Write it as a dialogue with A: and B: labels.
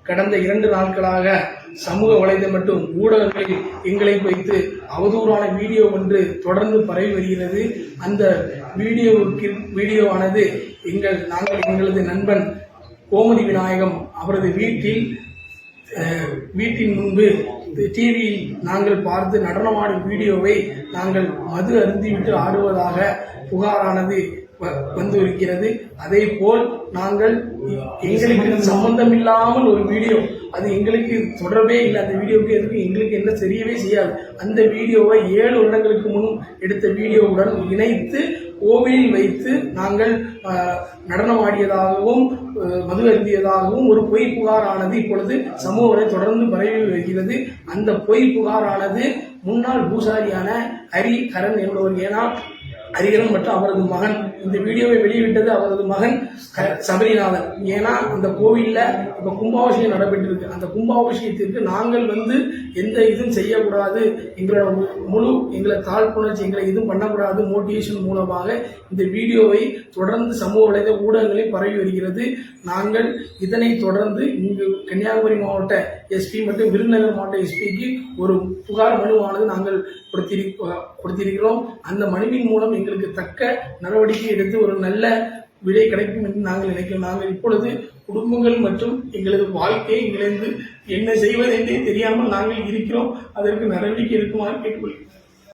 A: கடந்த 2 நாட்களாக சமூக வலைதளம் மற்றும் ஊடகங்களில் எங்களை வைத்து அவதூறான வீடியோ ஒன்று தொடர்ந்து பரவி வருகிறது. அந்த வீடியோவானது நாங்கள் எங்களது நண்பன் கோமதி விநாயகம் அவரது வீட்டின் முன்பு டிவியில் நாங்கள் பார்த்து நடனமாடும் வீடியோவை நாங்கள் மது அருந்திவிட்டு ஆடுவதாக புகாரானது வந்து இருக்கிறது. அதே போல் நாங்கள் எங்களுக்கு சம்பந்தம் இல்லாமல் ஒரு வீடியோ, அது எங்களுக்கு தொடர்பே இல்லை, அந்த வீடியோவுக்கு எங்களுக்கு என்ன தெரியவே செய்யாது. அந்த வீடியோவை 7 வருடங்களுக்கு முன் எடுத்த வீடியோவுடன் இணைத்து கோவிலில் வைத்து நாங்கள் நடனமாடியதாகவும் மது அருந்தியதாகவும் ஒரு பொய் புகாரானது இப்பொழுது சமூக தொடர்ந்து பரவி வருகிறது. அந்த பொய் புகாரானது முன்னாள் பூசாரியான ஹரிஹரன் என்பவர், ஏன்னா ஹரிஹரன் மற்றும் அவரது மகன் இந்த வீடியோவை வெளியிட்டது அவரது மகன் சபரிநாதன். ஏன்னா அந்த கோவில்ல இப்ப கும்பாபிஷேகம் நடைபெற்றிருக்கு. அந்த கும்பாபிஷேகத்திற்கு நாங்கள் எந்த இதுவும் செய்யக்கூடாது, எங்களை காழ்ப்புணர்ச்சி எங்களை இதுவும் பண்ணக்கூடாது மோட்டிவேஷன் மூலமாக இந்த வீடியோவை தொடர்ந்து சமூக வலைதள ஊடகங்களில் பரவி வருகிறது. நாங்கள் இதனை தொடர்ந்து இங்கு கன்னியாகுமரி மாவட்ட எஸ்பி மற்றும் விருதுநகர் மாவட்ட எஸ்பிக்கு ஒரு புகார் மனுவானது நாங்கள் கொடுத்திருக்கிறோம். அந்த மனுவின் மூலம் எங்களுக்கு தக்க நடவடிக்கை எடுத்து ஒரு நல்ல விடை கிடைக்கும் என்று நாங்கள் நினைக்கிறோம். நாங்கள் இப்பொழுது குடும்பங்கள் மற்றும் எங்களது வாழ்க்கையை எங்களது என்ன செய்வது என்றே தெரியாமல் நாங்கள் இருக்கிறோம். அதற்கு நடவடிக்கை எடுக்குமாறு கேட்டுக்கொள்கிறோம்.